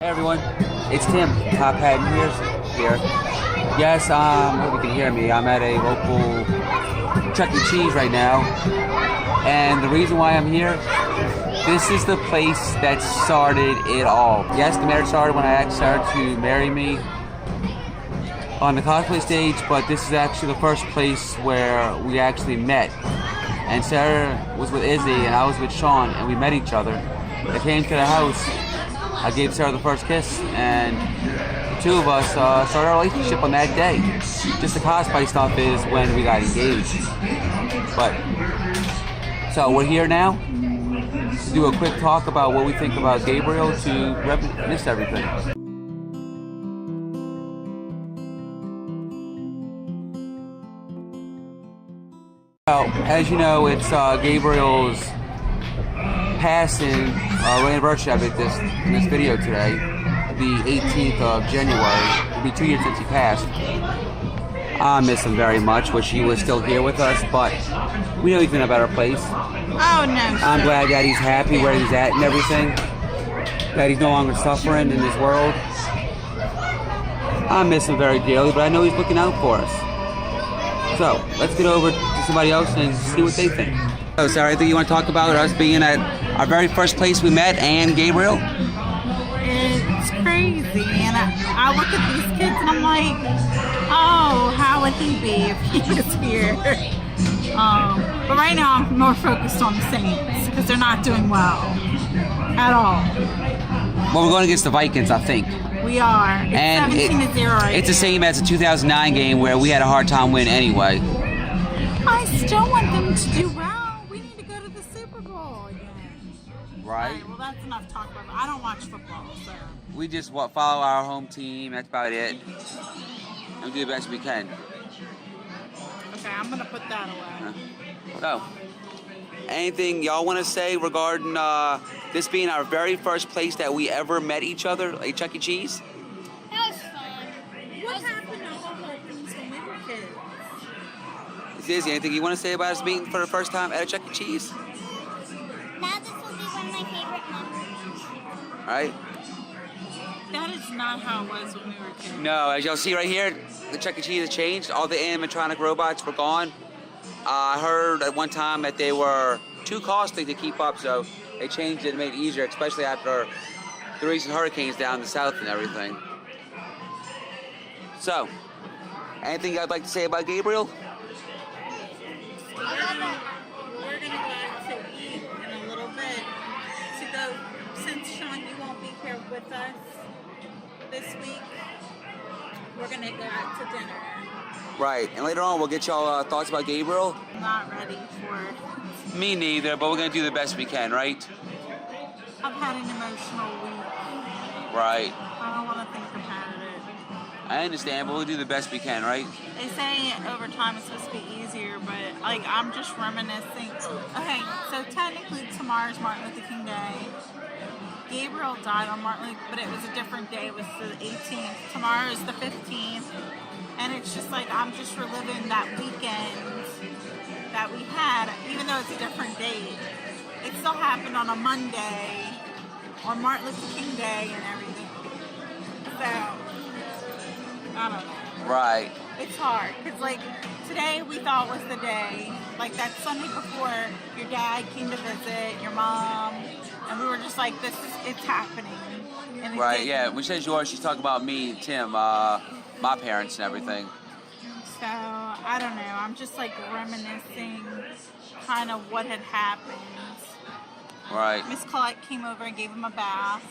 Hey everyone, it's Tim, TopHatAndEars here. Yes, I hope you can hear me. I'm at a local Chuck E. Cheese right now. And the reason why I'm here, this is the place that started it all. Yes, the marriage started when I asked Sarah to marry me on the cosplay stage, but this is actually the first place where we actually met. And Sarah was with Izzy and I was with Shawn, and we met each other. I came to the house. I gave Sarah the first kiss, and the two of us started our relationship on that day. Just the cosplay stuff is when we got engaged. But, so we're here now to do a quick talk about what we think about Gabriel to reminisce everything. Well, as you know, it's Gabriel's passing anniversary of it in this video today, the 18th of January. It'll be 2 years since he passed. I miss him very much. Wish he was still here with us, but we know he's in a better place. Oh no! I'm glad that he's happy where he's at and everything. That he's no longer suffering in this world. I miss him very dearly, but I know he's looking out for us. So let's get over to somebody else and see what they think. So, Sarah, anything you want to talk about us being at our very first place we met and Gabriel? It's crazy, and I look at these kids and I'm like, oh, how would he be if he was here? But right now I'm more focused on the Saints because they're not doing well at all. Well, we're going against the Vikings, I think. We are. It's and 17-0 right It's the same as the 2009 game where we had a hard time winning anyway. I still want them to do well. We need to go to the Super Bowl again. Right. Well, that's enough talk about it. I don't watch football, so. We just follow our home team. That's about it. And we do the best we can. Okay, I'm going to put that away. So, anything y'all want to say regarding this being our very first place that we ever met each other, like Chuck E. Cheese? That was fun. What happened to all our things when we were kids? Izzy, anything you want to say about us meeting for the first time at a Chuck E. Cheese? Now this will be one of my favorite memories. Alright? That is not how it was when we were kids. No, as y'all see right here, the Chuck E. Cheese has changed. All the animatronic robots were gone. I heard at one time that they were too costly to keep up, so they changed it and made it easier, especially after the recent hurricanes down the south and everything. So, anything I'd like to say about Gabriel? We're gonna go out to eat in a little bit. To go, since Shawn, you won't be here with us this week, we're gonna go out to dinner. Right, and later on we'll get y'all thoughts about Gabriel. I'm not ready for it. Me neither, but we're gonna do the best we can, right? I've had an emotional week. Right. I don't want to think about it. I understand, but we'll do the best we can, right? They say over time it's supposed to be easier, but like I'm just reminiscing. Okay, so technically tomorrow's Martin Luther King Day. Gabriel died on Martin Luther, but it was a different day. It was the 18th. Tomorrow is the 15th, and it's just like I'm just reliving that weekend that we had, even though it's a different date. It still happened on a Monday, or Martin Luther King Day, and everything. So I don't know. Right. It's hard, because like today we thought was the day, like that Sunday before your dad came to visit, your mom, and we were just like, it's happening. And Right, yeah, when she says yours, she's talking about me and Tim, my parents and everything. So, I don't know, I'm just like reminiscing kind of what had happened. Right. Miss Colette came over and gave him a bath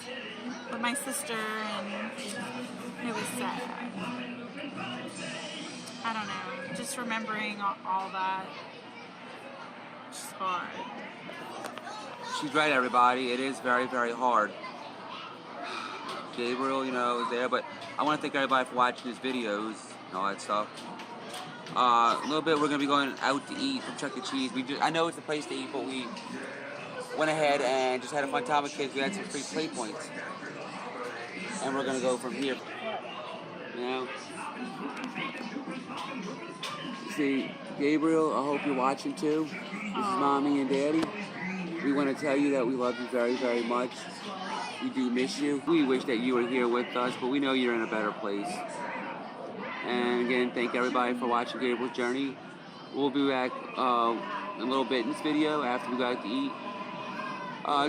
with my sister, and it was sad. I don't know, just remembering all that. It's hard. She's right, everybody. It is very, very hard. Gabriel, you know, is there, but I want to thank everybody for watching his videos and all that stuff. A little bit, we're going to be going out to eat from Chuck E. Cheese. I know it's a place to eat, but we went ahead and just had a fun time with kids. We had some free play points. And we're going to go from here. You know? See, Gabriel, I hope you're watching too. This is Mommy and Daddy. We want to tell you that we love you very, very much. We do miss you. We wish that you were here with us, but we know you're in a better place. And again, thank everybody for watching Gabriel's journey. We'll be back in a little bit in this video after we go out to eat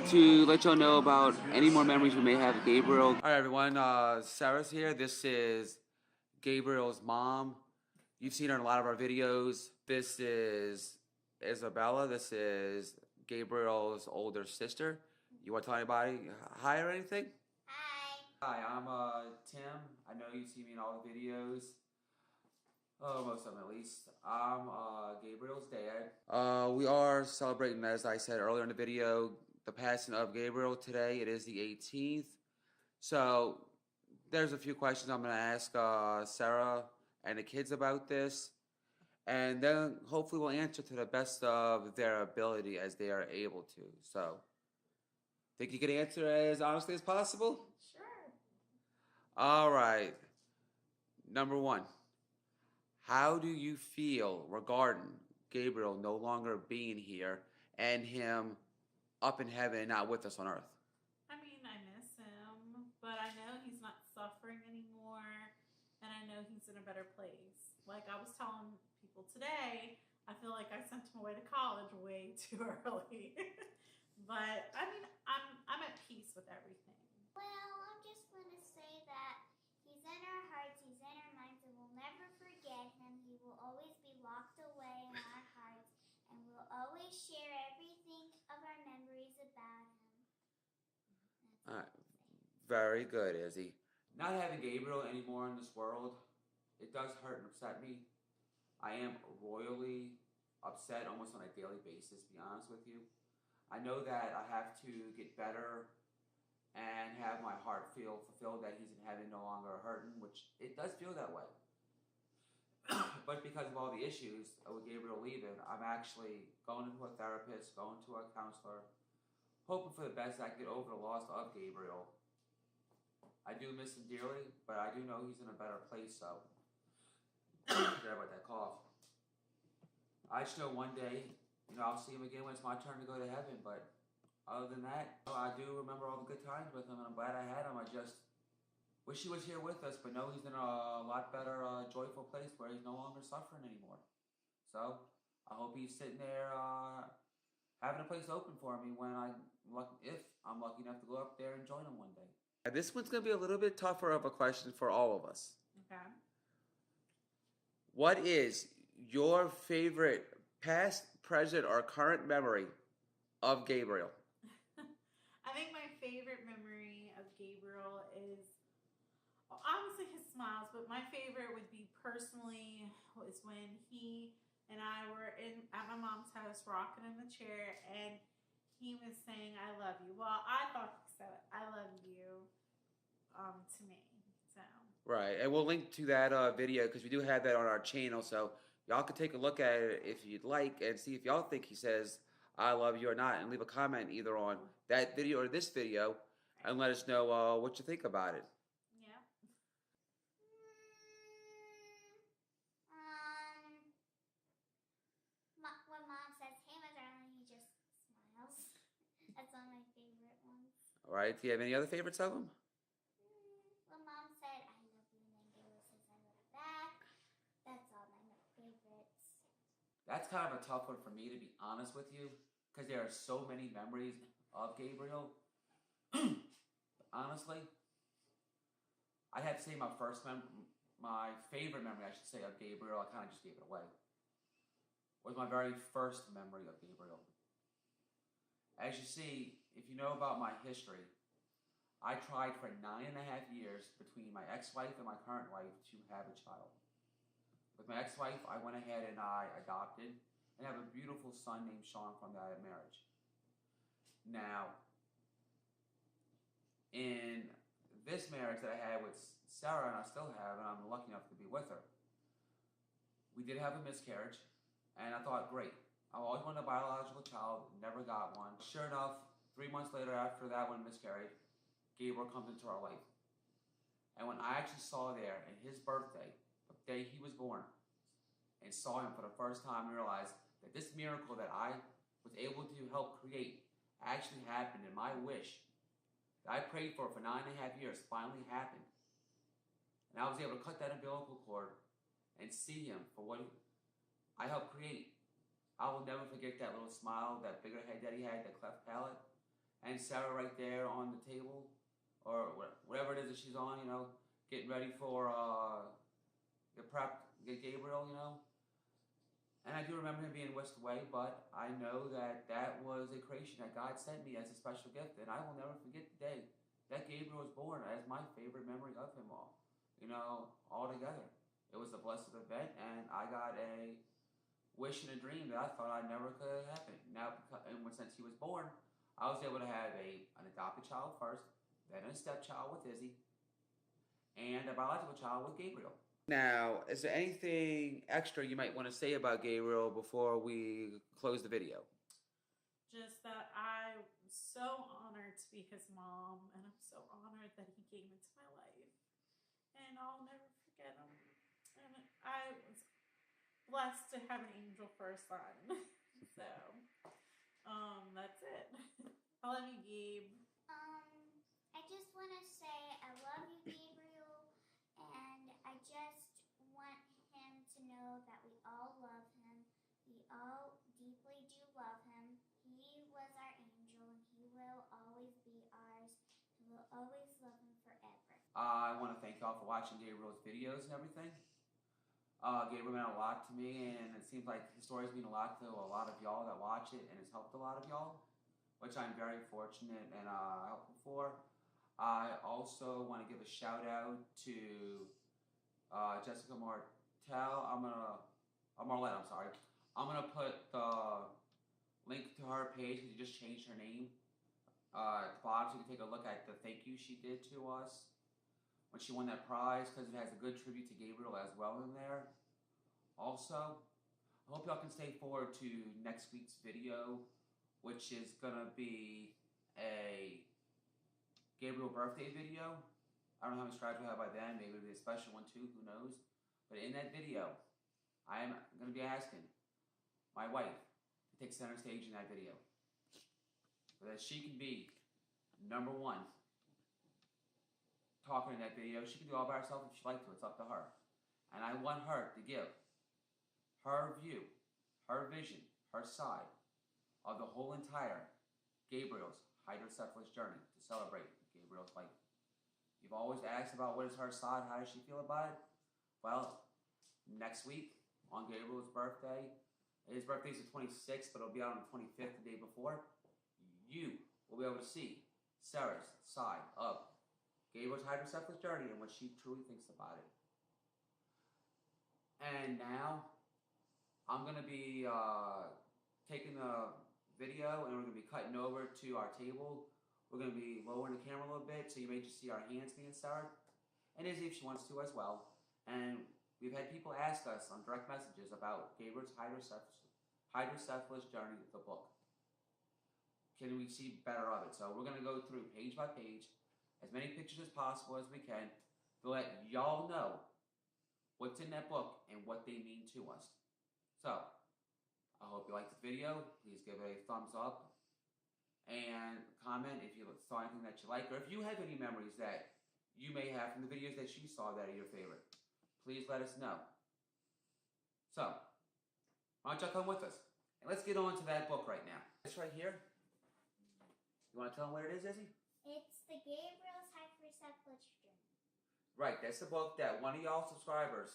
to let y'all know about any more memories we may have of Gabriel. All right, everyone. Sarah's here. This is Gabriel's mom. You've seen her in a lot of our videos. This is Isabella. This is Gabriel's older sister. You want to tell anybody hi or anything? Hi. Hi, I'm Tim. I know you see me in all the videos. Oh, most of them at least. I'm Gabriel's dad. We are celebrating, as I said earlier in the video, the passing of Gabriel today. It is the 18th. So there's a few questions I'm going to ask Sarah and the kids about this. And then hopefully we'll answer to the best of their ability as they are able to. So, think you can answer as honestly as possible? Sure. All right. Number one. How do you feel regarding Gabriel no longer being here and him up in heaven and not with us on earth? I mean, I miss him, but I know he's not suffering anymore, and I know he's in a better place. Like I was telling people today, I feel like I sent him away to college way too early. But I mean, I'm at peace with everything. Well, I'm just going to say that he's in our hearts, he's in our minds, and we'll never forget him. He will always be locked away in our hearts, and we'll always share everything of our memories about him. All right. Very good, Izzy. Not having Gabriel anymore in this world, it does hurt and upset me. I am royally upset almost on a daily basis, to be honest with you. I know that I have to get better and have my heart feel fulfilled that he's in heaven no longer hurting, which it does feel that way. But because of all the issues with Gabriel leaving, I'm actually going to a therapist, going to a counselor, hoping for the best I can get over the loss of Gabriel. I do miss him dearly, but I do know he's in a better place, so sorry about that cough. I just know one day, I'll see him again when it's my turn to go to heaven, but other than that, I do remember all the good times with him, and I'm glad I had him. I just wish he was here with us, but no, he's in a lot better, joyful place where he's no longer suffering anymore. So I hope he's sitting there having a place open for me if I'm lucky enough to go up there and join him one day. This one's going to be a little bit tougher of a question for all of us. Okay. What is your favorite past, present, or current memory of Gabriel? I think my favorite memory of Gabriel is obviously his smiles, but my favorite would be personally was when he and I were at my mom's house rocking in the chair, and he was saying, "I love you." Well, I thought he said, "I love you," to me. So. Right, and we'll link to that video because we do have that on our channel, so y'all can take a look at it if you'd like and see if y'all think he says "I love you" or not, and leave a comment either on that video or this video, and let us know what you think about it. Yeah. When Mom says, "Hey, my darling," he just smiles. That's one of my favorite ones. All right, do you have any other favorites of him? When Mom said, "I love you," and then Gabriel says, "I love you back." That's all my favorites. That's kind of a tough one for me, to be honest with you, because there are so many memories of Gabriel. Honestly, I had to say my favorite memory, I should say, of Gabriel. I kind of just gave it away. Was my very first memory of Gabriel. As you see, if you know about my history, I tried for 9.5 years between my ex-wife and my current wife to have a child. With my ex-wife, I went ahead and I adopted and have a beautiful son named Shawn from that marriage. Now, in this marriage that I had with Sarah, and I still have, and I'm lucky enough to be with her, we did have a miscarriage, and I thought, great. I always wanted a biological child, never got one. Sure enough, 3 months later after that one miscarried, Gabriel comes into our life. And when I actually saw there in his birthday, the day he was born, and saw him for the first time, and realized that this miracle that I was able to help create actually happened, and my wish that I prayed for 9.5 years finally happened. And I was able to cut that umbilical cord and see him for what I helped create. I will never forget that little smile, that bigger head that he had, that cleft palate, and Sarah right there on the table, or whatever it is that she's on, you know, getting ready for the prep, get Gabriel, you know. And I do remember him being whisked away, but I know that that was a creation that God sent me as a special gift, and I will never forget the day that Gabriel was born as my favorite memory of him all, you know, all together. It was a blessed event, and I got a wish and a dream that I thought I never could happen. Now, and since he was born, I was able to have an adopted child first, then a stepchild with Izzy, and a biological child with Gabriel. Now, is there anything extra you might want to say about Gabriel before we close the video? Just that I'm so honored to be his mom, and I'm so honored that he came into my life. And I'll never forget him. And I was blessed to have an angel for a son. So, that's it. I love you, Gabe. I just want to say I love you, Gabriel, and I just want him to know that we all love him. We all deeply do love him. He was our angel, and he will always be ours. We will always love him forever. I want to thank y'all for watching Gabriel's videos and everything. Gabriel meant a lot to me, and it seems like his stories mean a lot to a lot of y'all that watch it, and it's helped a lot of y'all, which I'm very fortunate and helpful for. I also want to give a shout out to Jessica Martell. Marlette, I'm sorry. I'm gonna put the link to her page because she just changed her name at the bottom, so you can take a look at the thank you she did to us when she won that prize, because it has a good tribute to Gabriel as well in there. Also, I hope y'all can stay forward to next week's video, which is gonna be a Gabriel birthday video. I don't know how many subscribers we have by then. Maybe it'll be a special one too, who knows. But in that video, I am going to be asking my wife to take center stage in that video, so that she can be #1 talking in that video. She can do all by herself if she'd like to. It's up to her. And I want her to give her view, her vision, her side of the whole entire Gabriel's hydrocephalus journey to celebrate Gabriel's life. You've always asked about what is her side, how does she feel about it? Well, next week on Gabriel's birthday, his birthday is the 26th, but it'll be out on the 25th, the day before, you will be able to see Sarah's side of Gabriel's hydrocephalus journey and what she truly thinks about it. And now, I'm going to be taking the video and we're going to be cutting over to our table. We're going to be lowering the camera a little bit, so you may just see our hands, me and Sarah, and Izzy if she wants to as well. And we've had people ask us on direct messages about Gabriel's hydrocephalus journey, the book. Can we see better of it? So we're going to go through page by page, as many pictures as possible as we can, to let y'all know what's in that book and what they mean to us. So, I hope you liked the video. Please give it a thumbs up and comment if you saw anything that you like, or if you have any memories that you may have from the videos that you saw that are your favorite. Please let us know. So, why don't y'all come with us? And let's get on to that book right now. This right here. You want to tell them what it is, Izzy? It's the Gabriel's hydrocephalus journey. Right, that's the book that one of y'all subscribers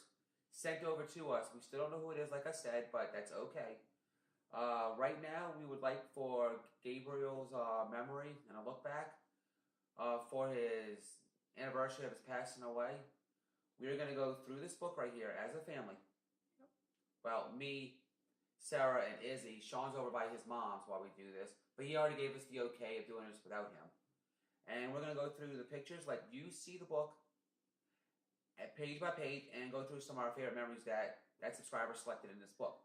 sent over to us. We still don't know who it is, like I said, but that's okay. Right now, we would like for Gabriel's memory and a look back for his anniversary of his passing away. We're going to go through this book right here as a family. Yep. Well, me, Sarah, and Izzy. Shawn's over by his mom's while we do this, but he already gave us the okay of doing this without him. And we're going to go through the pictures, like you see the book, at page by page, and go through some of our favorite memories that subscriber selected in this book.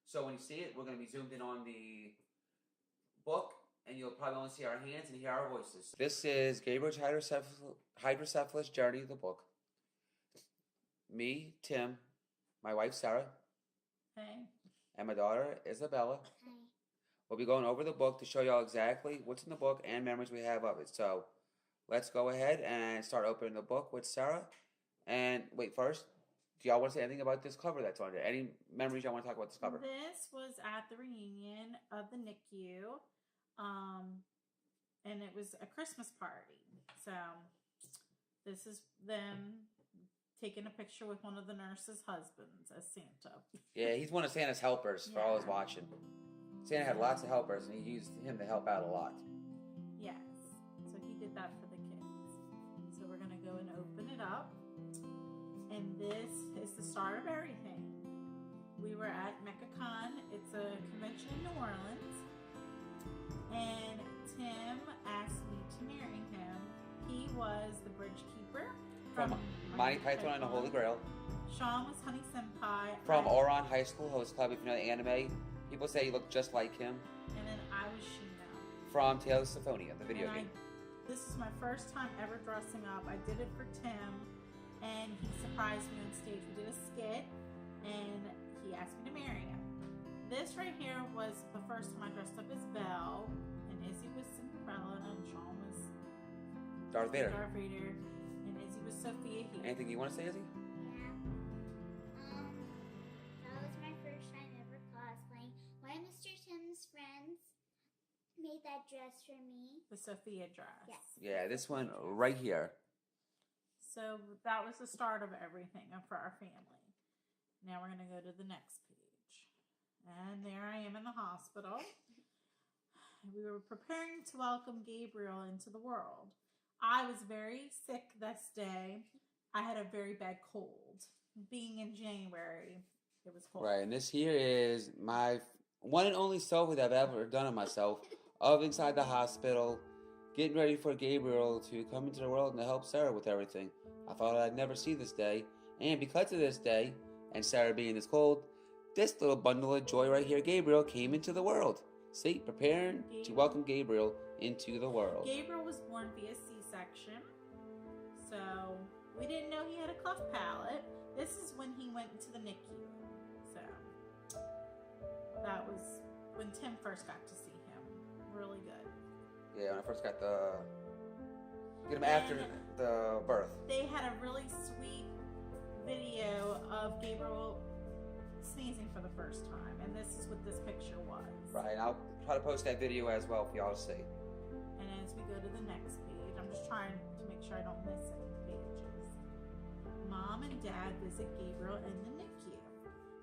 So when you see it, we're going to be zoomed in on the book, and you'll probably only see our hands and hear our voices. This is Gabriel's hydrocephalus journey, the book. Me, Tim, my wife Sarah, Hey. and my daughter Isabella. Hi. We'll be going over the book to show y'all exactly what's in the book and memories we have of it. So let's go ahead and start opening the book with Sarah. And wait, first, do y'all want to say anything about this cover that's on there? Any memories y'all want to talk about this cover? This was at the reunion of the NICU, and it was a Christmas party. So this is them taking a picture with one of the nurses' husbands as Santa. Yeah, he's one of Santa's helpers for all his watching. Santa had lots of helpers, and he used him to help out a lot. Yes, so he did that for the kids. So we're going to go and open it up. And this is the start of everything. We were at MeccaCon. It's a convention in New Orleans. And Tim asked me to marry him. He was the bridge keeper From Monty Python and the Holy Grail. Shawn was Honey Senpai. From Oran High School Host Club, if you know the anime. People say he looked just like him. And then I was Shino. From Tales of Symphonia, the video game. This is my first time ever dressing up. I did it for Tim, and he surprised me on stage. We did a skit, and he asked me to marry him. This right here was the first time I dressed up as Belle, and Izzy was Cinderella, and Shawn was Darth Vader. And Izzy was Sophia here. Anything you want to say, Izzy? Yeah. That was my first time ever cosplaying. One of Mr. Tim's friends made that dress for me. The Sophia dress. Yes. Yeah, this one right here. So that was the start of everything for our family. Now we're going to go to the next page. And there I am in the hospital. We were preparing to welcome Gabriel into the world. I was very sick this day. I had a very bad cold. Being in January, it was cold. Right, and this here is my one and only selfie that I've ever done of myself of inside the hospital, getting ready for Gabriel to come into the world and to help Sarah with everything. I thought I'd never see this day, and because of this day, and Sarah being this cold, this little bundle of joy right here, Gabriel, came into the world. See, preparing to welcome Gabriel into the world. Gabriel was born via C-section, so we didn't know he had a cleft palate. This is when he went into the NICU. So that was when Tim first got to see him. Really good. Yeah, when I first got get him after the birth. They had a really sweet video of Gabriel sneezing for the first time, and this is what this picture was. Right, and I'll try to post that video as well for y'all to see. And as we go to the next page, I'm just trying to make sure I don't miss any pages. Mom and Dad visit Gabriel in the NICU.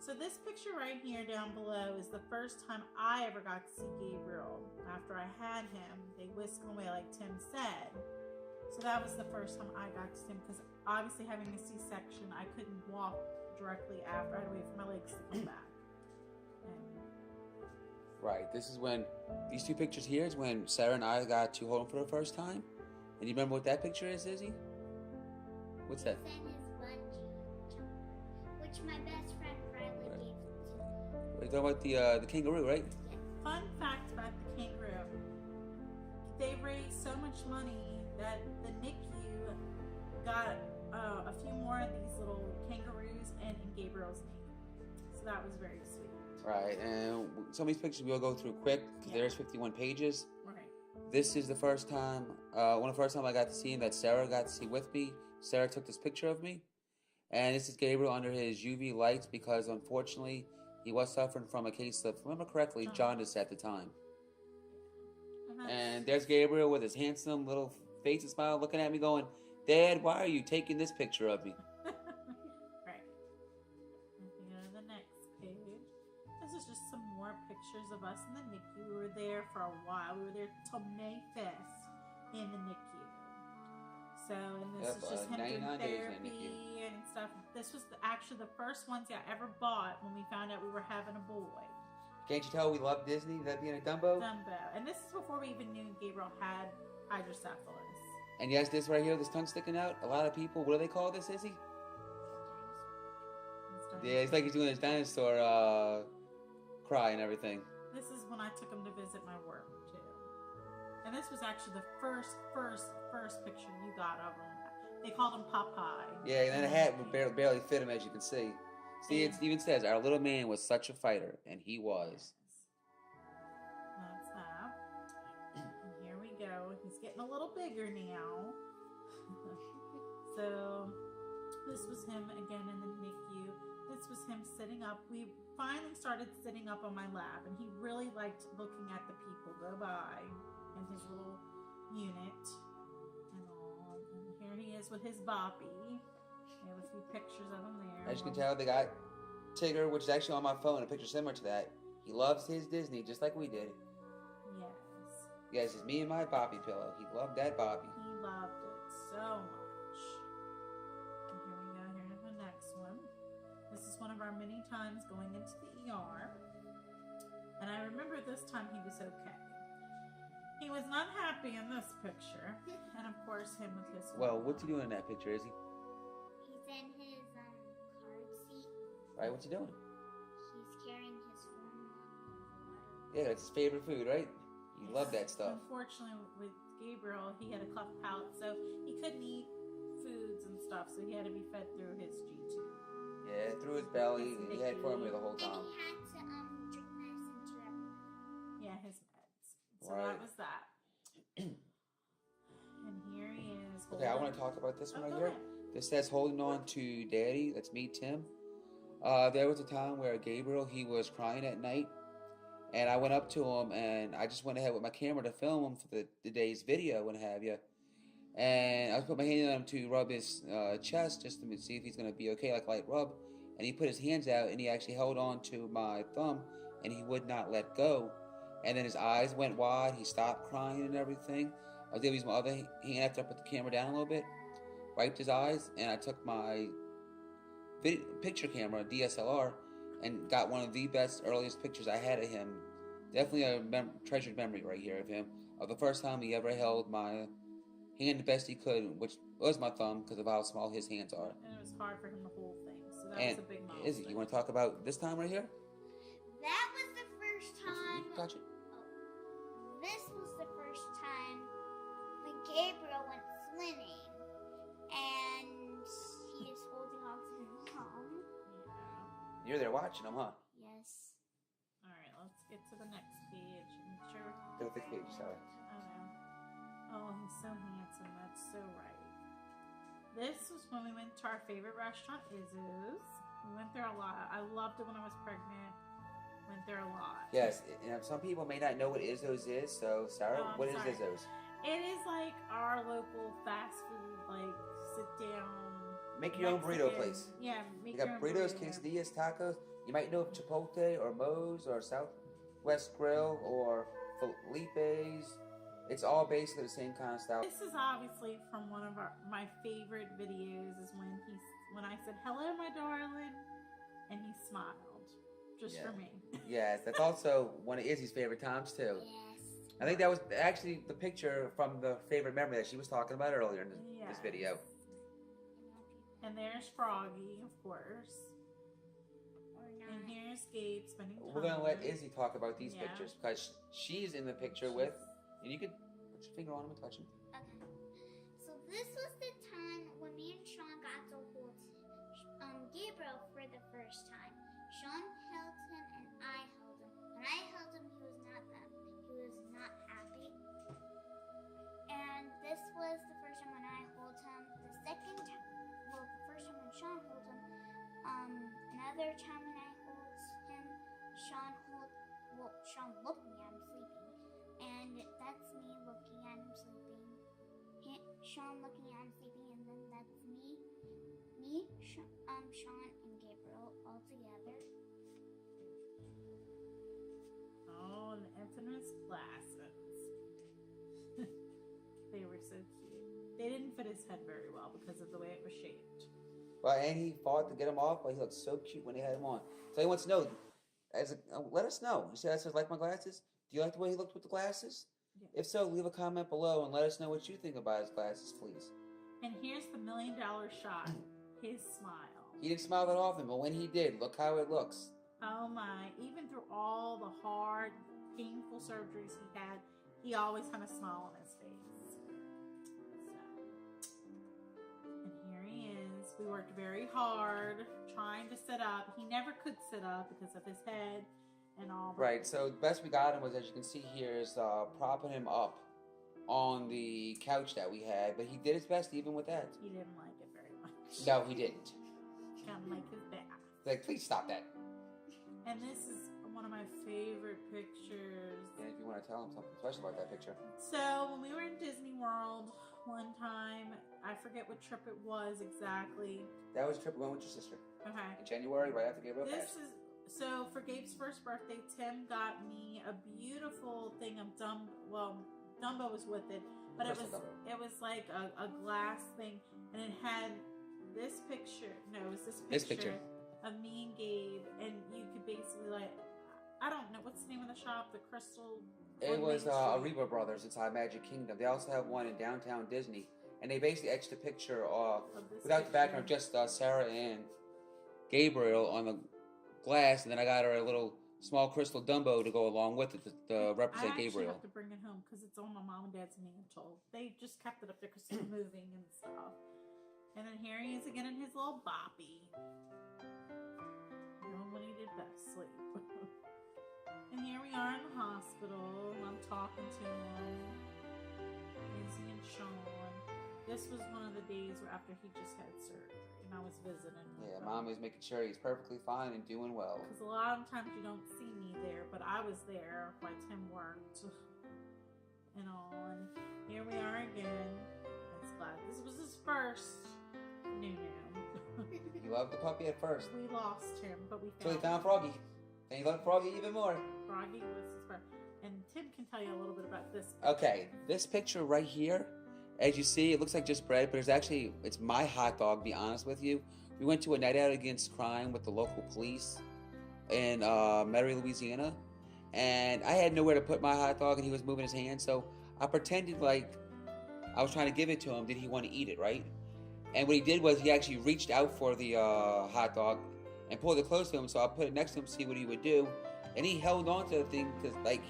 So this picture right here down below is the first time I ever got to see Gabriel. After I had him, they whisked him away like Tim said. So that was the first time I got to see him, because obviously having a C-section, I couldn't walk directly after. I had to wait for my legs to come back. Right, this is when, these two pictures here is when Sarah and I got to hold him for the first time. And you remember what that picture is, Izzy? What's that? His bungee jump, which my best friend Riley gave it to me. We're talking about the kangaroo, right? Yes. Fun fact about the kangaroo. They raised so much money that the NICU got a few more of these little kangaroos and in Gabriel's name. So that was very sweet. Right, and some of these pictures we'll go through quick because there's 51 pages. Right. This is the first time, one of the first time I got to see him that Sarah got to see with me. Sarah took this picture of me. And this is Gabriel under his UV lights because unfortunately he was suffering from a case of, if I remember correctly, jaundice at the time. And there's Gabriel with his handsome little face and smile looking at me going, Dad, why are you taking this picture of me? Right. And we go to the next page. This is just some more pictures of us in the NICU. We were there for a while. We were there till May 5th in the NICU. So, and this is just him doing therapy and stuff. This was actually the first ones I ever bought when we found out we were having a boy. Can't you tell we love Disney, that being a Dumbo? Dumbo. And this is before we even knew Gabriel had hydrocephalus. And yes, this right here, this tongue sticking out, a lot of people, what do they call this, Izzy? Yeah, it's like he's doing his dinosaur cry and everything. This is when I took him to visit my work, too. And this was actually the first picture you got of him. They called him Popeye. Yeah, and then the hat would barely fit him, as you can see. See, it even says, our little man was such a fighter, and he was. That's that. And here we go. He's getting a little bigger now. This was him again in the NICU. This was him sitting up. We finally started sitting up on my lap, and he really liked looking at the people go by in his little unit. And here he is with his boppy. We have a few pictures of him there. As you can tell, they got Tigger, which is actually on my phone, a picture similar to that. He loves his Disney just like we did. Yes. Yes, it's me and my Boppy pillow. He loved that Boppy. He loved it so much. And here we go. Here's the next one. This is one of our many times going into the ER. And I remember this time he was okay. He was not happy in this picture. And of course, him with his Well, what's he doing in that picture, is he? He's in his card seat. Right, what's he doing? He's carrying his phone water. Yeah, that's his favorite food, right? He loved that stuff. Unfortunately, with Gabriel, he had a cleft palate, so he couldn't eat foods and stuff, so he had to be fed through his G-tube. Yeah, through his belly. He had formula the whole And time. he had to drink medicine too every night. Yeah, his meds. So Right. that was that. And here he is. Okay, I want to talk about this one right go here. ahead. This says holding on to Daddy. That's me, Tim. There was a time where Gabriel, he was crying at night. And I went up to him, and I just went ahead with my camera to film him for the day's video, and have you. And I was putting my hand on him to rub his chest just to see if he's going to be okay, like light rub. And he put his hands out, and he actually held on to my thumb, and he would not let go. And then his eyes went wide. He stopped crying and everything. I was able to use my other hand after I put the camera down a little bit, wiped his eyes, and I took my picture camera, DSLR, and got one of the best, earliest pictures I had of him. Definitely a treasured memory right here of him, of the first time he ever held my hand the best he could, which was my thumb because of how small his hands are. And it was hard for him to hold things, so that And was a big milestone. Izzy, you want to talk about this time right here? That was the first You time. can touch it. This was the first time when Gabriel went swimming, and he is holding on to his mom. Yeah. You're there watching him, huh? Yes. All right, let's get to the next page. And sure. Go to the page, sorry. Oh, he's so handsome. That's so right. This was when we went to our favorite restaurant, Izzy's. We went there a lot. I loved it when I was pregnant. Went there a lot. Yes, and some people may not know what Izzo's is, so Sarah, what is sorry. Izzo's? It is like our local fast food, like sit down. Make your own burrito Mexican. place. Yeah, You make got your own burritos, burrito. quesadillas, tacos. You might know of Chipotle or Moe's or Southwest Grill or Felipe's. It's all basically the same kind of style. This is obviously from one of my favorite videos. Is when I said hello, my darling, and he smiled just for me. Yes, that's also one of Izzy's favorite times too. Yes. I think that was actually the picture from the favorite memory that she was talking about earlier in this video. And there's Froggy, of course. Or not. And here's Gabe spending time. We're gonna let Izzy talk about these Yeah. pictures because she's in the picture with, and you could put your finger on him and touch him. Okay. So this was the time when me and Shawn got to hold Gabriel for the first time. Shawn held him and I held him. When I held him, he was not happy. And this was the first time when I held him. The second time, well, the first time when Shawn held him. Another time when I held him, Shawn looked me at him sleeping. And that's me looking at him sleeping. Shawn looking at him sleeping, and then that's me, Shawn and Gabriel all together. Oh, and the infamous glasses. They were so cute. They didn't fit his head very well because of the way it was shaped. Well, and he fought to get him off, but he looked so cute when he had him on. So he wants to know, let us know. He says, like my glasses? Do you like the way he looked with the glasses? Yeah. If so, leave a comment below and let us know what you think about his glasses, please. And here's the $1 million shot. His smile. He didn't smile that often, but when he did, look how it looks. Oh my, even through all the hard, painful surgeries he had, he always had a smile on his face. So, and here he is. We worked very hard trying to sit up. He never could sit up because of his head and all that. Right, so the best we got him was, as you can see here, is propping him up on the couch that we had, but he did his best even with that. He didn't like it very much. beach. No, he didn't. Kind of like his bath. Like, please stop that. And this is one of my favorite pictures. And if you want to tell him something special about that picture. So when we were in Disney World one time, I forget what trip it was exactly. That was a trip we went with your sister. Okay. In January, right after Gabriel This passed. is so for Gabe's first birthday. Tim got me a beautiful thing of Dumbo was with it, but it was like a glass thing, and it had this picture. No, it was this picture of me and Gabe, and you could basically like, I don't know what's the name of the shop, the Crystal. It was Ariba Brothers inside Magic Kingdom. They also have one in downtown Disney, and they basically etched a picture of without the background, just Sarah and Gabriel on the glass, and then I got her a little small crystal Dumbo to go along with it to represent Gabriel. I have to bring it home because it's on my mom and dad's mantle. They just kept it up there because it's moving and stuff. And then here he is again in his little boppy. Doing what he did best, sleep. And here we are in the hospital. I'm talking to him. Izzy and Shawn. This was one of the days where after he just had surgery, and I was visiting. Yeah, Mom is making sure he's perfectly fine and doing well. Because a lot of times you don't see me there, but I was there while Tim worked and all. And here we are again. It's glad this was his first new. You loved the puppy at first. We lost him, but we Until he found found Froggy. And he loved Froggy even more. Froggy was his first. And Tim can tell you a little bit about this. Okay, this picture right here, as you see, it looks like just bread, but it's my hot dog, to be honest with you. We went to a night out against crime with the local police in Metairie, Louisiana, and I had nowhere to put my hot dog, and he was moving his hand, so I pretended like I was trying to give it to him. Did he want to eat it, right? And what he did was he actually reached out for the hot dog and pulled it close to him, so I put it next to him to see what he would do, and he held on to the thing because, like,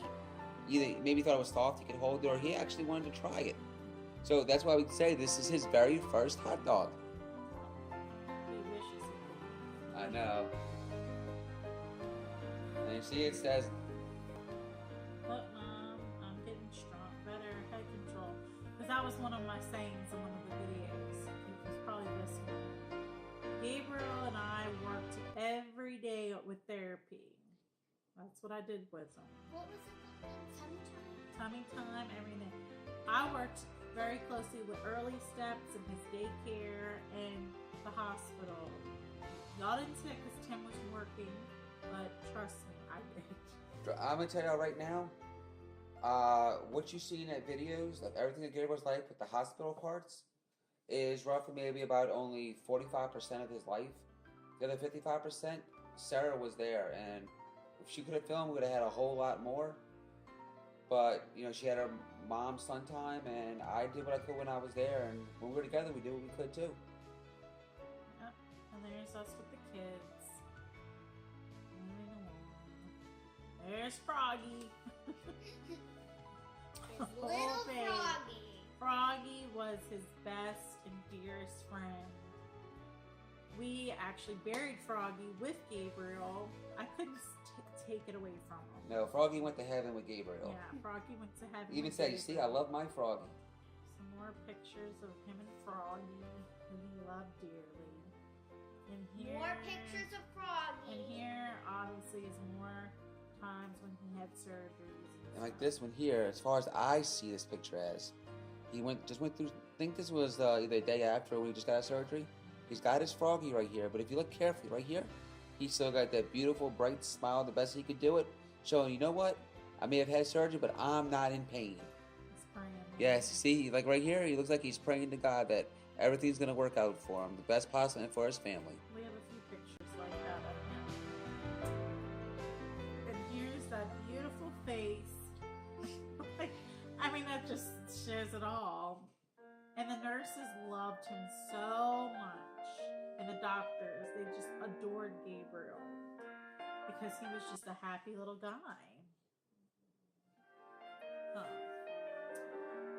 either maybe thought it was soft, he could hold it, or he actually wanted to try it. So that's why we say this is his very first hot dog. He wishes he could. I know. And you see it says, Look, Mom, I'm getting strong, better head control. Because that was one of my sayings in one of the videos. It was probably this one. Gabriel and I worked every day with therapy. That's what I did with him. What was it called? Tummy time, everything. I worked very closely with early steps in his daycare and the hospital. Y'all didn't see it because Tim was working, but trust me, I did. I'm going to tell y'all right now, what you see in that videos of everything that Gabriel's life with the hospital parts is roughly maybe about only 45% of his life. The other 55%, Sarah was there, and if she could have filmed, we would have had a whole lot more. But, you know, she had her mom's son time, and I did what I could when I was there, and when we were together, we did what we could too. Yep. And there's us with the kids. Moving along. There's Froggy. Little babe. Froggy. Froggy was his best and dearest friend. We actually buried Froggy with Gabriel. I couldn't take it away from him. No, Froggy went to heaven with Gabriel. Yeah, Froggy went to heaven. He even with said, you see, I love my Froggy. Some more pictures of him and Froggy, who he loved dearly. And here, More pictures of Froggy. And here, obviously, is more times when he had surgeries. And like this one here, as far as I see this picture as, he just went through, I think this was either a day after when he just got a surgery. He's got his Froggy right here, but if you look carefully right here, he still got that beautiful, bright smile, the best he could do it, showing, you know what, I may have had surgery, but I'm not in pain. He's praying. Yes, see, like right here, he looks like he's praying to God that everything's going to work out for him, the best possible, and for his family. We have a few pictures like that of him. And here's that beautiful face. I mean, that just shows it all. And the nurses loved him so much. And the doctors, they just adored Gabriel. Because he was just a happy little guy. Huh.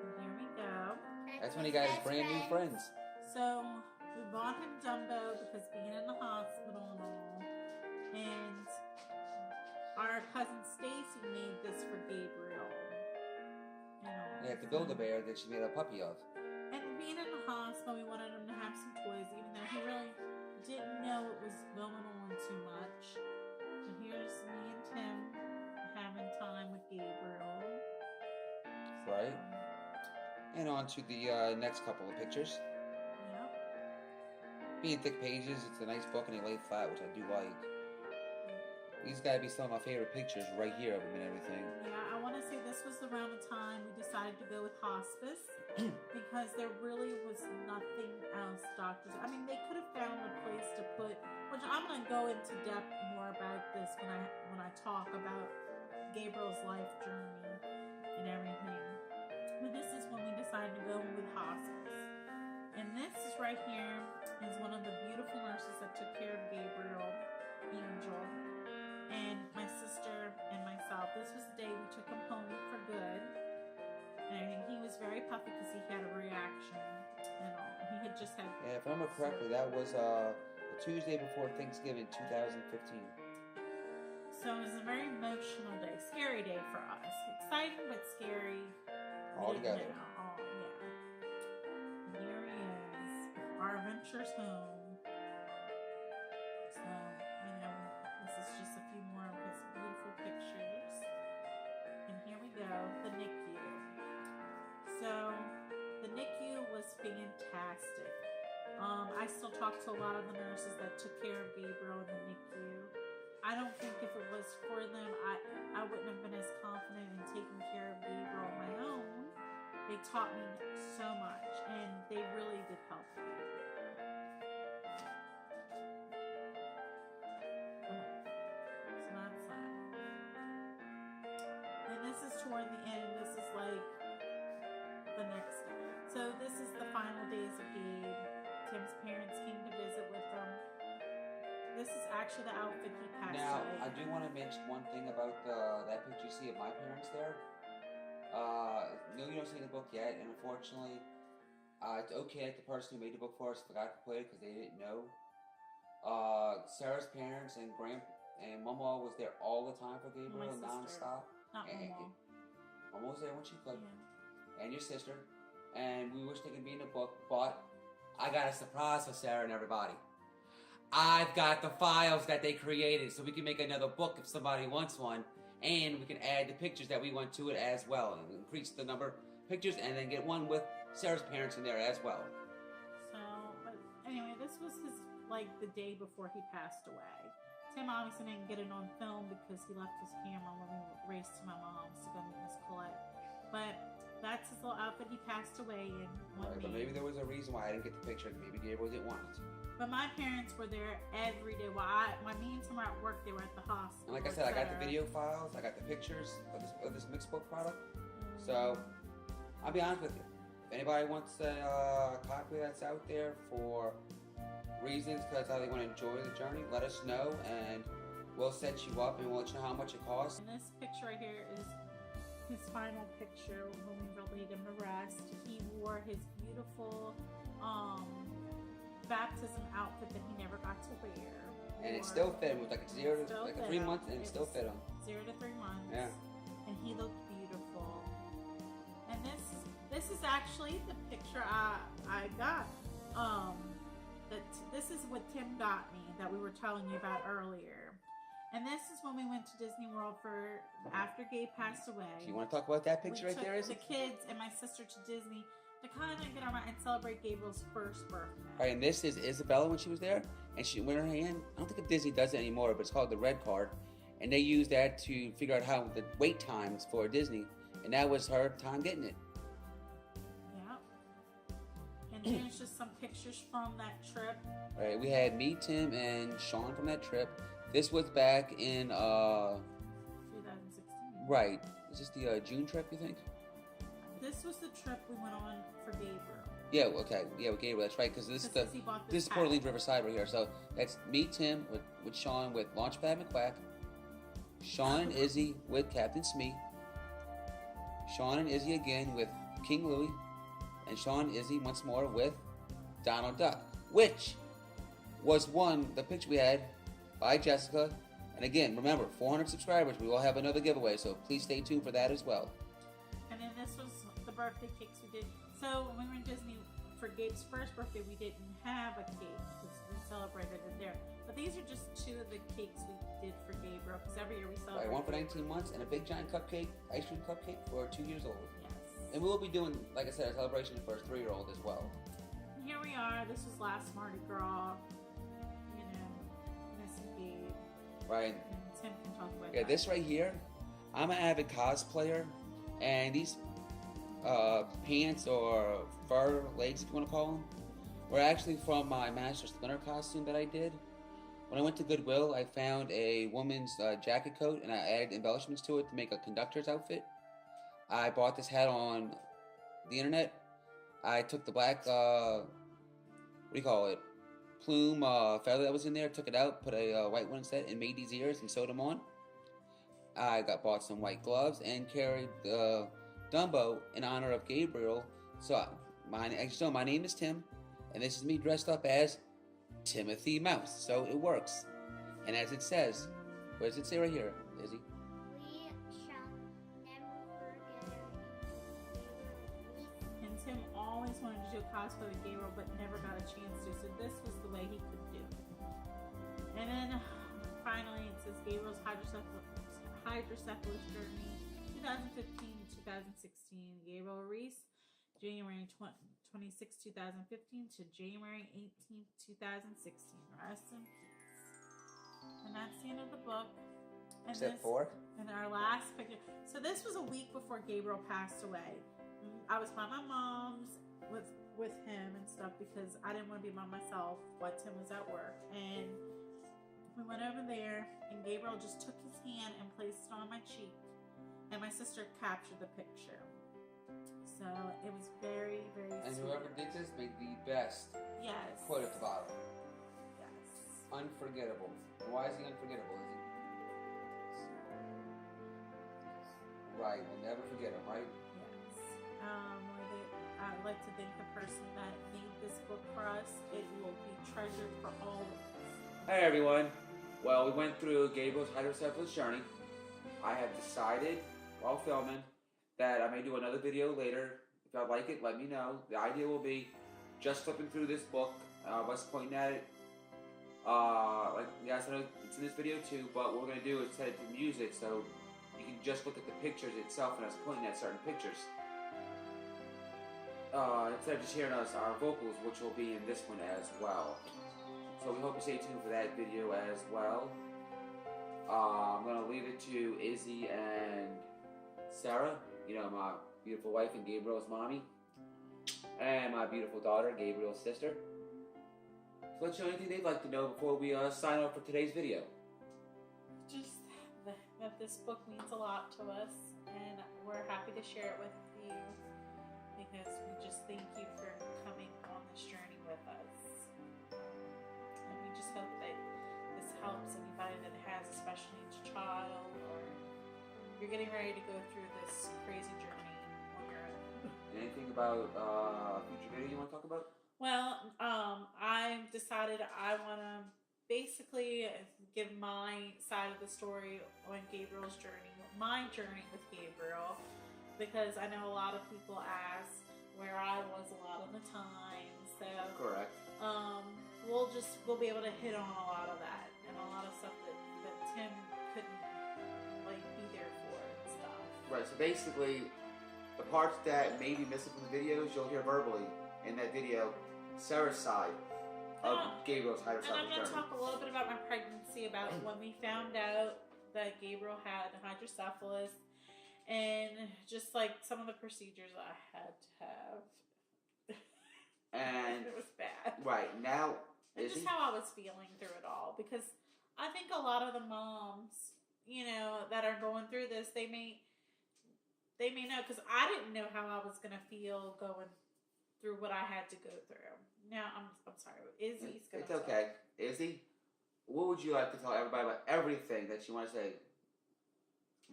And here we go. That's when he got his brand new friends. So, we bought him Dumbo because being in the hospital and all. And our cousin Stacy made this for Gabriel. You know, They had the Build-A-Bear that she made a puppy of. and being in the hospital, we wanted him to have some toys, even though he Right. And on to the next couple of pictures. Yep. Being thick pages, it's a nice book and they lay flat, which I do like. These gotta be some of my favorite pictures right here of them and everything. Yeah, I want to say this was around the time we decided to go with hospice because there really was nothing else doctors. I mean, they could have found a place to put, which I'm going to go into depth more about this when I talk about Gabriel's life journey and everything. But this is when we decided to go with hospice. And this is right here is one of the beautiful nurses that took care of Gabriel, Angel, and my sister and myself. This was the day we took him home for good. And he was very puffy because he had a reaction and all. He had just had... Yeah, if I remember correctly, that was the Tuesday before Thanksgiving, 2015. So it was a very emotional day, scary day for us. Exciting but scary. All together. Oh, yeah. And here he is, our adventures home. So, you know, this is just a few more of his beautiful pictures. And here we go, the NICU. So, the NICU was fantastic. I still talk to a lot of the nurses that took care of Gabriel in the NICU. I don't think if it was for them, I wouldn't have been as confident in taking care of Gabriel on my own. They taught me so much, and they really did help me. So that's that. And this is toward the end. This is like the next day. So this is the final days of Gabe. Tim's parents came to visit with them. This is actually the outfit he passed away. Now, I do want to mention one thing about that picture you see of my parents there. No, you don't see the book yet, and unfortunately, it's okay that the person who made the book for us forgot to put it because they didn't know. Sarah's parents and Mama was there all the time for Gabriel, non-stop. Not Mama. Mama was there when she could, Yeah. and your sister. And we wish they could be in the book, but I got a surprise for Sarah and everybody. I've got the files that they created, so we can make another book if somebody wants one. And we can add the pictures that we want to it as well, and increase the number of pictures, and then get one with Sarah's parents in there as well. So, but anyway, this was his, like, the day before he passed away. Tim obviously didn't get it on film because he left his camera when we raced to my mom's to go meet Miss Colette. But that's his little outfit he passed away in. Right, but maybe there was a reason why I didn't get the picture. Maybe Gabriel didn't want it. But my parents were there every day. Well, me and Tim were at work. They were at the hospital. And like I said, I got the video files. I got the pictures of this mixed book product. So, I'll be honest with you. If anybody wants a copy that's out there for reasons because how they want to enjoy the journey, let us know and we'll set you up and we'll let you know how much it costs. And this picture right here is his final picture when we laid him to rest. He wore his beautiful baptism outfit that he never got to wear. And it still fit him with like a 0 to like a 3 months, and it still fit him. 0 to 3 months. Yeah. And he looked beautiful. And this is actually the picture I got. This is what Tim got me that we were telling you about earlier. And this is when we went to Disney World for after Gabe passed away. Do you want to talk about that picture right there? We took the kids and my sister to Disney to kind of get on and celebrate Gabriel's first birthday. All right, and this is Isabella when she was there, and she went her hand. I don't think if Disney does it anymore, but it's called the red card, and they use that to figure out how the wait times for Disney, and that was her time getting it. Yeah. And here's just some pictures from that trip. All right, we had me, Tim, and Shawn from that trip. This was back in 2016. Right. Is this the June trip? You think? This was the trip we went on for Gabriel. Yeah, okay. Yeah, with Gabriel, that's right. Because this is Port Orleans Riverside right here. So that's me, Tim, with Shawn with Launchpad McQuack. Shawn and Izzy with Captain Smee. Shawn and Izzy again with King Louie. And Shawn and Izzy once more with Donald Duck. Which was the picture we had by Jessica. And again, remember, 400 subscribers, we will have another giveaway. So please stay tuned for that as well. And then this was the birthday cakes we did. So when we were in Disney for Gabe's first birthday, we didn't have a cake because we celebrated it there. But these are just 2 of the cakes we did for Gabriel because every year we celebrate. Right, one for 19 months and a big giant cupcake, ice cream cupcake for 2 years old. Yes. And we'll be doing, like I said, a celebration for his 3-year-old as well. Here we are. This was last Mardi Gras. You know, Missy Gabe. Right. And Tim can talk about Yeah, that. this right here, I'm an avid cosplayer, and these pants or fur legs, if you want to call them, were actually from my Master Splinter costume that I did. When I went to Goodwill, I found a woman's jacket coat, and I added embellishments to it to make a conductor's outfit. I bought this hat on the internet. I took the black, plume feather that was in there, took it out, put a white one instead, and made these ears and sewed them on. I bought some white gloves and carried the Dumbo in honor of Gabriel. So, my name is Tim, and this is me dressed up as Timothy Mouse. So it works. And as it says, what does it say right here, Izzy? We shall never forget. And Tim always wanted to do a cosplay with Gabriel, but never got a chance to. So this was the way he could do it. And then finally, it says Gabriel's hydrocephalus journey, 2015 to 2016. Gabriel Reese, January 26, 2015 to January 18, 2016. Rest in peace. And that's the end of the book. And Step 4. And our last picture. So this was a week before Gabriel passed away. I was by my mom's with him and stuff because I didn't want to be by myself while Tim was at work. And we went over there, and Gabriel just took his hand and placed it on my cheek, and my sister captured the picture. So it was very, very sweet. And whoever did this made the best Yes. quote at the bottom. Yes. Unforgettable. And why is he unforgettable, is he? Right, we'll never forget him, right? Yes. I'd like to thank the person that made this book for us. It will be treasured for all of us. Hey everyone. Well, we went through Gabriel's hydrocephalus journey. I have decided, while filming, that I may do another video later. If y'all like it, let me know. The idea will be just flipping through this book, us pointing at it. Yes, I know it's in this video too, but what we're going to do is set it to music so you can just look at the pictures itself and us pointing at certain pictures. Instead of just hearing our vocals, which will be in this one as well. So we hope you stay tuned for that video as well. I'm going to leave it to Izzy and Sarah, you know, my beautiful wife and Gabriel's mommy, and my beautiful daughter, Gabriel's sister. So let's show anything they'd like to know before we sign off for today's video. Just that this book means a lot to us, and we're happy to share it with you because we just thank you for coming on this journey with us. And we just hope that this helps anybody that has a special needs child, or you're getting ready to go through this crazy journey on your own. Anything about future video you want to talk about? Well, I've decided I want to basically give my side of the story on Gabriel's journey, my journey with Gabriel, because I know a lot of people ask where I was a lot of the time. So Correct. We'll be able to hit on a lot of that and a lot of stuff that Tim couldn't be there for and stuff. Right. So basically, the parts that may be missing from the videos, you'll hear verbally in that video. Sarah's side of Gabriel's hydrocephalus And I'm going to journey. talk a little bit about my pregnancy, about when we found out that Gabriel had hydrocephalus, and just some of the procedures I had to have. And it was bad. Right now, And just how I was feeling through it all, because I think a lot of the moms, that are going through this, they may know, because I didn't know how I was going to feel going through what I had to go through. Now, I'm sorry, Izzy's going to It's okay. Izzy, what would you like to tell everybody about everything that you want to say?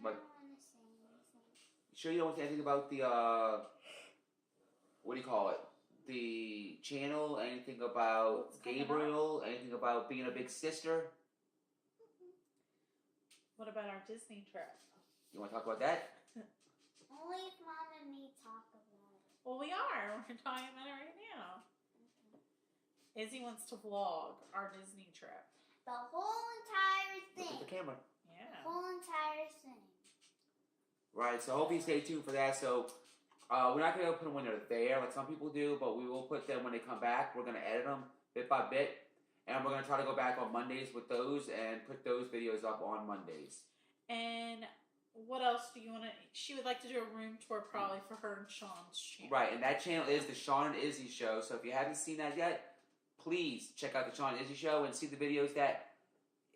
I don't want to say anything. Sure you don't want to say anything about the, what do you call it? The channel, anything about Gabriel, anything about being a big sister? What about our Disney trip? You want to talk about that? Only if Mom and me talk about it. Well, we are. We're talking about it right now. Izzy wants to vlog our Disney trip. The whole entire Look at the thing. camera. Yeah. The whole entire thing. Right, so I hope you stay tuned for that. So, We're not going to put them when they're there like some people do, but we will put them when they come back. We're going to edit them bit by bit. And we're going to try to go back on Mondays with those and put those videos up on Mondays. And what else do you want to... She would like to do a room tour probably for her and Shawn's channel. Right, and that channel is the Shawn and Izzy Show. So if you haven't seen that yet, please check out the Shawn and Izzy Show and see the videos that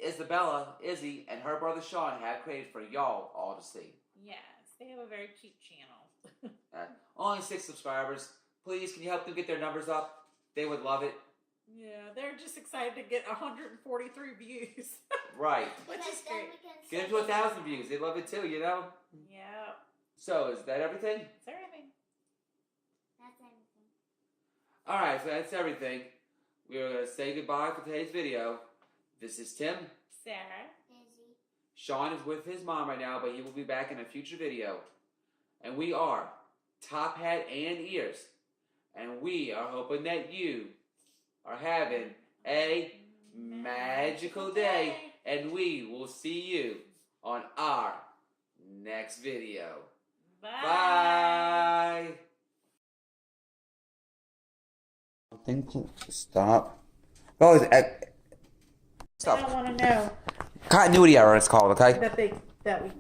Isabella, Izzy, and her brother Shawn have created for y'all all to see. Yes, they have a very cute channel. Only 6 subscribers. Please, can you help them get their numbers up? They would love it. Yeah, they're just excited to get 143 views. Right. Which is great. Get them to 1,000 views. They love it too, you know? Yeah. So, is that everything? That's everything. That's everything. Alright, so that's everything. We're going to say goodbye for today's video. This is Tim. Sarah. Izzy. Shawn is with his mom right now, but he will be back in a future video. And we are Top Hat and Ears. And we are hoping that you are having a magical day. And we will see you on our next video. Bye. Bye. Stop. Oh, stop. I don't want to know Continuity error, it's called, okay? that we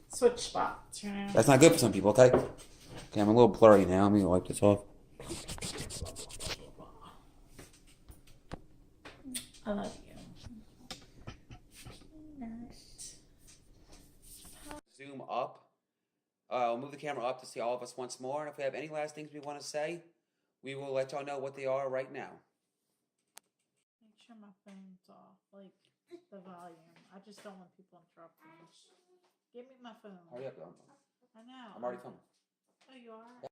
switch spots, you know? That's not good for some people, okay? Okay, I'm a little blurry now. Let me wipe this off. I love you. Zoom up. We'll move the camera up to see all of us once more. And if we have any last things we want to say, we will let y'all know what they are right now. Make sure my phone's off, like the volume. I just don't want people interrupting me. Give me my phone. Hurry up, I know. I'm already coming. Oh, you are?